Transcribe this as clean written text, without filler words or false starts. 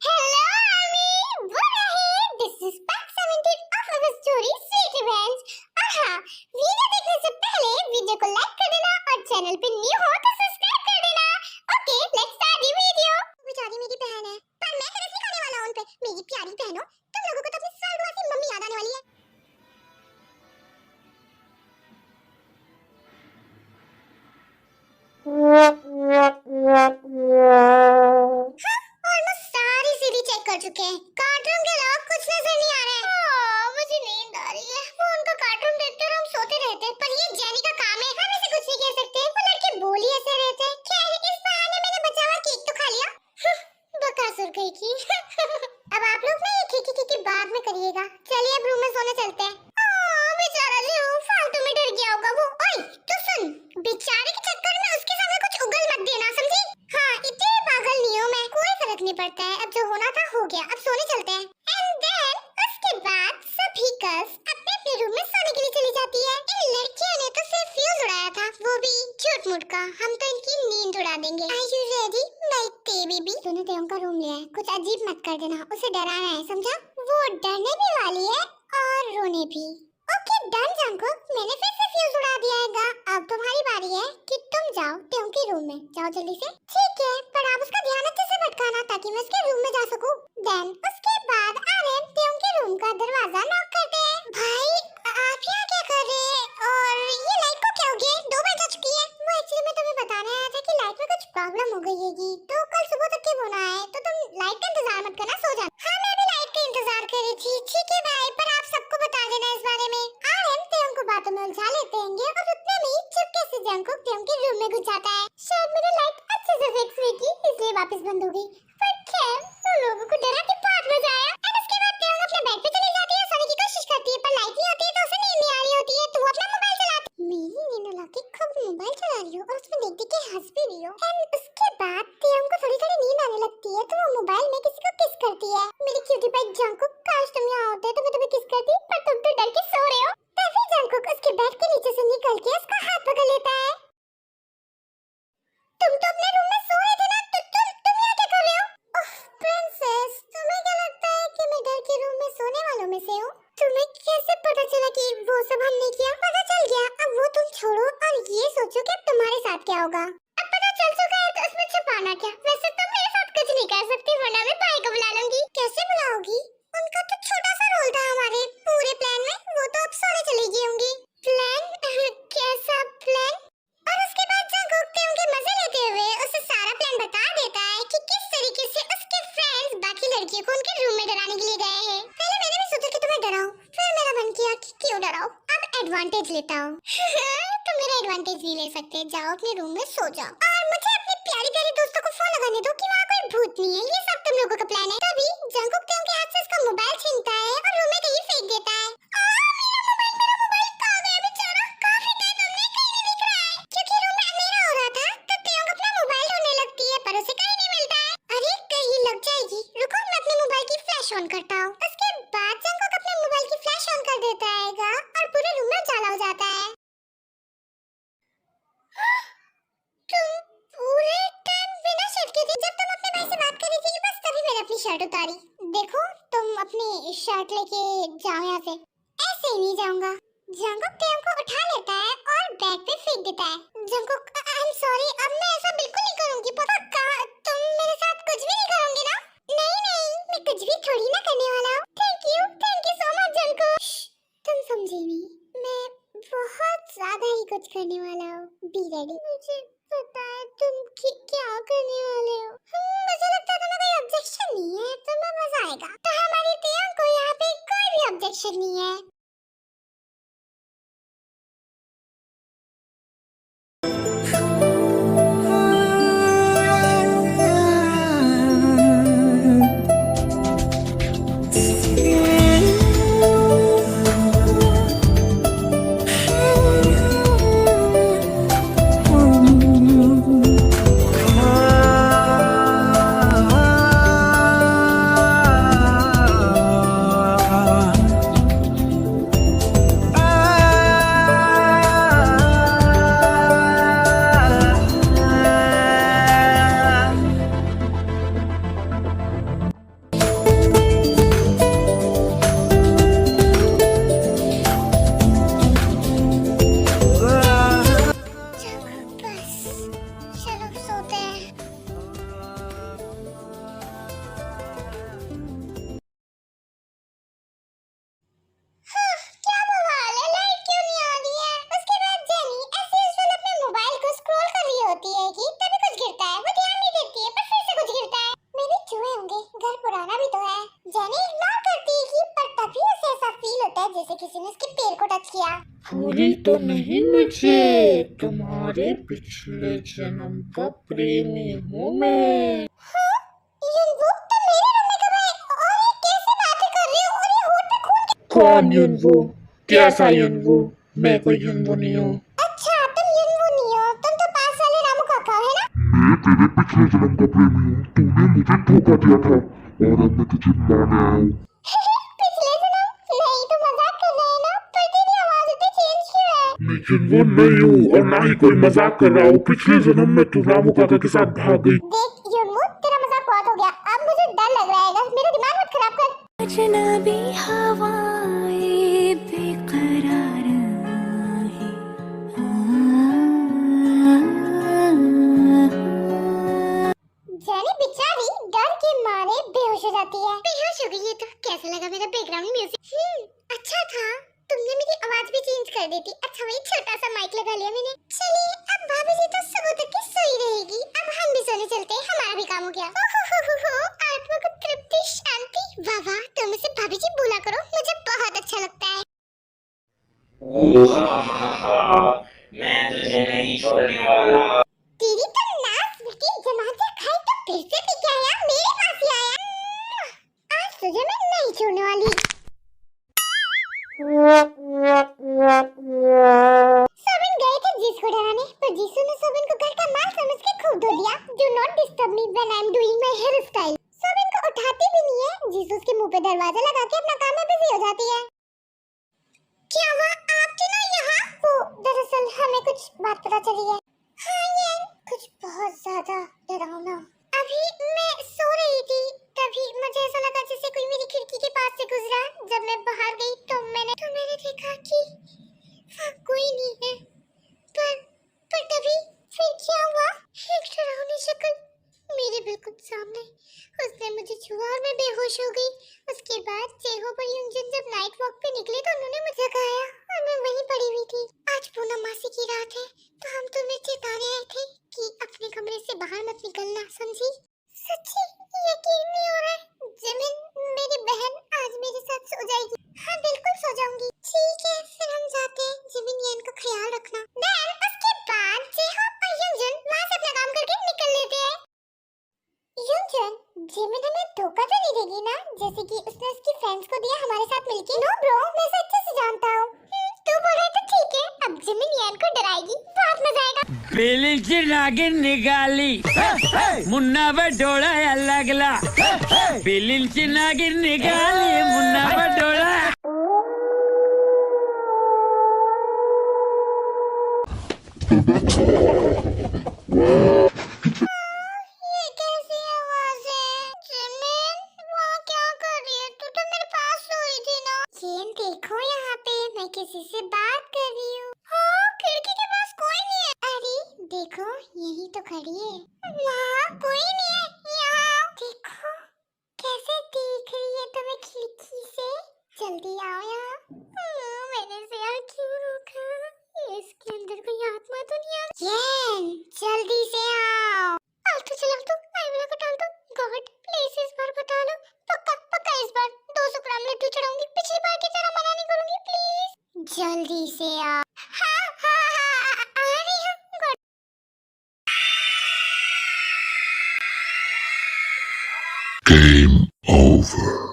Hello, Army! बुरा है। This is part 17 of our story Sweet Revenge। और हाँ, वीडियो देखने से पहले वीडियो को लाइक कर देना और चैनल पे न्यू हो तो सब्सक्राइब कर देना। Okay, let's start the video. बेचारी मेरी बहन है, पर मैं तरस नहीं खाने वाला उन पे। मेरी प्यारी बहनों, तुम लोगों को तो अपनी स्वर्गवासी मम्मी याद आने वाली है। ऑलमोस्ट सारी सीढ़ी चेक कर चुके हैं। कार्टून के अलावा कुछ नजर नहीं आ रहा है। मुझे नींद आ रही है। वो उनका कार्टून देखते और हम सोते रहते हैं। पर ये जेनी का काम है, हम इसे कुछ नहीं कह सकते। वो लड़के बोल ही ऐसे रहते हैं। खैर, इस बहाने मैंने बचा हुआ केक तो खा लिया। बकासुर कहीं की। अब आप लोग ना ये खिकी बाद में करिएगा। चलिए अब रूम में सोने चलते हैं। बेचारा जी वो फालतू में डर गया होगा वो। ओए, तो सुन, बेचारे के चक्कर में उसके सामने कुछ उगल मत देना, समझी? हाँ, इतने पागल नहीं हूँ मैं। कोई फर्क नहीं पड़ता है। अब जो होना था हो गया। अब सोने चलते हैं। एंड देन उसके बाद सभी गर्ल्स अपने अपने रूम में सोने के लिए चली जाती है। इन लड़कियों ने तो सिर्फ फ्यूज उड़ाया था, वो भी झूठ मूठ का। हम तो इनकी नींद उड़ा देंगे। Are you ready my baby? तूने तेरे का रूम लिया है, कुछ अजीब मत कर देना। उसे डराना है, समझा? वो डरने भी वाली है और रोने भी। ओके डन जंकुक, मैंने फिर से फ्यूज उड़ा दिया है। अब तुम्हारी बारी है कि तुम जाओ टेम के रूम में। जाओ जल्दी से। ठीक है, पर आप उसका ध्यान अच्छे से भटकाना ताकि मैं उसके रूम में जा सकूं। देन उसके बाद आर्यन टेम के रूम का दरवाजा नॉक करते हैं। भाई, आप यहाँ क्या कर रहे हैं? और ये लाइट को क्या हो गया? 2 बज चुकी है। वो एक्चुअली मैं तुम्हें बताने आया था कि लाइट में कुछ प्रॉब्लम हो गई है, तो कल सुबह तक के होना है। तो तुम लाइट का इंतजार मत करना, सो जाना। हाँ, मैं भी लाइट का इंतजार कर रही थी। ठीक है भाई, पर आप सबको बता देना इस बारे में। आर्यन टेम को बातों में उलझा लेते हैं और उतने में ही चुपके से जंकुक टेम के रूम में घुस जाता है। शायद मेरी लाइट अच्छे से फिक्स हुई थी, इसलिए वापस बंद हो गई। पर खैर, उन लोगों को डरा के बहुत मजा आया। और उसके बाद टेम अपने बेड पे चली जाती है, सोने की कोशिश करती है, पर लाइट नहीं होती है तो उसे नींद नहीं आ रही होती है। तो वो अपना मोबाइल चलाती है। मेरी नींद उड़ा के खूब मोबाइल चला रही हो और उसमें देख देख के हंस भी रही हो। एंड उसके बाद टेम को थोड़ी थोड़ी नींद आने लगती है, तो वो मोबाइल में किसी को किस करती है। मेरी क्यूटी पाई जंकुक, काश तुम यहाँ होते तो मैं तुम्हें किस करती, पर तुम तो डर के सो रहे हो। तभी जंकुक उसके बेड के नीचे से निकल के उसका हाथ पकड़ लेता है। तुम तो अपने रूम में सो रहे थे ना, तुम यहाँ क्या कर रहे हो? ओह प्रिंसेस, तुम्हें क्या लगता है कि मैं डर के रूम में सोने वालों में से हूँ? तुम्हें कैसे पता चला कि वो सब हमने किया? पता चल गया। अब वो तुम छोड़ो और ये सोचो कि अब तुम्हारे साथ क्या होगा। अब पता चल चुका है तो उसमें छुपाना क्या? वैसे तुम मेरे साथ कुछ नहीं कर सकती, वरना मैं भाई को बुला लूंगी। कैसे बुलाओगी? उनका तो छोटा सा रोल था हमारे पूरे प्लान में। वो तो अब सोने चली गई होंगी। प्लान? कैसा प्लान? और उसके बाद जंकुक टेम के मजे लेते हुए उसे सारा प्लान बता देता है कि किस तरीके से उसके फ्रेंड्स बाकी लड़कियों को उनके रूम में डराने के लिए गए हैं। पहले मैंने भी सोचा कि तुम्हें डराऊं, फिर मेरा मन किया कि क्यों डराऊं, अब एडवांटेज लेता हूं। तुम मेरा एडवांटेज नहीं ले सकते। जाओ अपने रूम में सो जाओ और मुझे अपने प्यारी प्यारी दोस्तों को फोन लगाने दो कि वहाँ कोई भूत नहीं है। ये सब तुम लोगों का प्लान है। तभी जंकुक टेम के हाथ से उसका मोबाइल छीनता है और रूम में कहीं फेंक देता है। मेरा मोबाइल कहाँ गया बेचारा? कहाँ फेंका है तुमने? कहीं नहीं दिख रहा है। क्योंकि रूम में अंधेरा हो रहा था तो टेम अपना मोबाइल ढूंढने लगती है, पर उसे कहीं नहीं मिलता है। अरे कहीं लग जाएगी। रुको, मैं अपने मोबाइल की फ्लैश ऑन करता हूँ। उसके बाद जंकुक अपने मोबाइल की फ्लैश ऑन कर देता है और पूरे रूम में उजाला हो जाता है। तुम पूरे टाइम बिना शर्ट के थी। जब तुम अपने भाई से बात कर रही थी बस तभी मैंने अपनी शर्ट उतारी। देखो, तुम अपनी शर्ट लेके जाओ यहाँ से। ऐसे ही नहीं जाऊंगा। जंकुक टेम को उठा लेता है और बैग पे फेंक देता है। जंकुक, आई एम सॉरी, अब मैं ऐसा बिल्कुल नहीं करूंगी। पक्का तुम मेरे साथ कुछ भी नहीं करोगे ना? नहीं, मैं कुछ भी थोड़ी ना करने वाला हूँ। Thank you so much Jungkook. तुम समझी नहीं, मैं बहुत ज्यादा ही कुछ करने वाला हूँ। Be ready. मुझे पता है तुम क्या करने वाले हो। मुझे लगता है तुम्हें कोई ऑब्जेक्शन नहीं है, तुम्हें मजा आएगा। तो हमारी टेम को यहाँ पे कोई भी ऑब्जेक्शन नहीं है। चलते, घर पुराना भी तो है। जेनी इग्नोर करती है कि पर तभी उसे ऐसा फील होता है जैसे किसी ने उसके पैर को टच किया। भूली तो नहीं मुझे, तुम्हारे पिछले जन्म का प्रेमी हूँ मैं। हाँ? युनवू तुम मेरे रूम में कब आए? और ये कैसे बातें कर रहे हो? और ये होठ पे खून कौन युनवू? कैसा युनवू? मैं कोई युनवू नहीं हूँ। अच्छा तुम युनवू नहीं हो, तुम तो पास वाले रामू काका है ना? मैं तेरे पिछले जन्म का प्रेमी हूँ। तूने मुझे धोखा दिया था और अब मैं तुझे मारने आया हूँ। पिछले जन्म? नहीं तो मजाक कर रहे हैं ना? पर तेरी आवाज इतनी चेंज क्यों है? मैं युनवू नहीं हूँ और ना ही कोई मजाक कर रहा हूँ। पिछले जन्म में तू रामू काका के साथ भाग गई। देख युनवू तेरा मजाक बहुत हो गया, अब मुझे डर लग रहा है, मेरा दिमाग मत खराब कर। अजनबी हवाएं बेकरार है। जेनी बेचारी डर के मारे बेहोश हो जाती है। बेहोश हो गई है तो कैसा लगा मेरा बैकग्राउंड म्यूजिक? अच्छा था, तुमने मेरी आवाज भी चेंज कर दी थी। अच्छा वही छोटा सा माइक लगा लिया मैंने। चलिए अब भाभी जी तो सुबह तक की सोई रहेगी, अब हम भी सोने चलते हैं, हमारा भी काम हो गया। आत्मा को तृप्ति शांति। वाह वाह, तुम इसे भाभी जी बोला करो, मुझे बहुत अच्छा लगता है। मैं तुझे नहीं छोड़ने वाला। तेरी तो नाक बिल्कुल जमाते खाई तो फिर से पी के आया, मेरे पास ही आया। आज तुझे मैं नहीं छोड़ने वाली। सोबिन गए थे जिसको डराने, पर जीसू ने सोबिन को घर का माल समझ के खूब धो दिया। Do not disturb me when I am doing my hair style. सोबिन को उठाती भी नहीं है, जीसू उसके मुंह पे दरवाजा लगा के अपना काम में बिजी हो जाती है। क्या हुआ, आप तीनों यहाँ? वो दरअसल हमें कुछ बात पता चली है। हाँ ये कुछ बहुत ज्यादा डरावना। अभी मैं सो रही थी, तभी मुझे ऐसा लगा जैसे कोई मेरी खिड़की के पास से गुजरा। जब मैं बाहर गई तो मैंने देखा कि वहाँ कोई नहीं है। पर तभी फिर क्या हुआ? एक डरावनी शक्ल मेरे बिल्कुल सामने। उसने मुझे छुआ और मैं बेहोश हो गई। उसके बाद चेहो पर युनजुन जब नाइट वॉक पे निकले तो उन्होंने मुझे जगाया और मैं वहीं पड़ी हुई थी। आज पूर्णमासी की रात है तो हम तुम्हें चेताने आए थे कि अपने कमरे से बाहर मत निकलना, समझी? सच्ची यकीन नहीं हो रहा है। जिमिन मेरी बहन आज मेरे साथ सो जाएगी। हाँ बिल्कुल सो जाऊंगी। ठीक है फिर हम जाते हैं। जिमिन येन का ख्याल रखना। देन उसके बाद चेहो और युनजुन वहाँ से अपना काम करके निकल लेते हैं। युनजुन जिमिन हमें धोखा तो नहीं देगी ना, जैसे कि उसने उसकी फ्रेंड्स को दिया हमारे साथ मिलके? नो ब्रो, मैं इसे अच्छे से जानता हूँ। तू बोल रहा है तो ठीक है, अब जिमिन येन को डराएगी, बहुत मजा आएगा। बेलीची नागिन निघाली, मुन्ना बडोळा लागला। बेलीची नागिन निघाली, मुन्ना बडोळा। ये कैसी आवाज है? जिमिन वहाँ क्या कर रही है? तू तो मेरे पास सोई थी ना। येन देखो यहाँ पे मैं किसी से बात कर रही हूँ। हाँ खिड़की के पास कोई नहीं है। अरे देखो यही तो खड़ी है। वहाँ कोई नहीं है, यहाँ देखो कैसे देख रही है तुम्हें खिड़की से। जल्दी आओ यहाँ। मैंने इसे यहाँ क्यों रोका? इसके अंदर कोई आत्मा तो नहीं आ? येन जल्दी से आओ। आलतू चला तो आईवला को डाल दो। गॉड प्लीज इस बार बता लो। पक्का पक्का इस बार 200 ग्राम लड्डू चढ़ाऊंगी, पिछली बार की तरह मना नहीं करूंगी प्लीज। जल्दी से आओ। हाँ हाँ हाँ आ रही हूँ। Game over.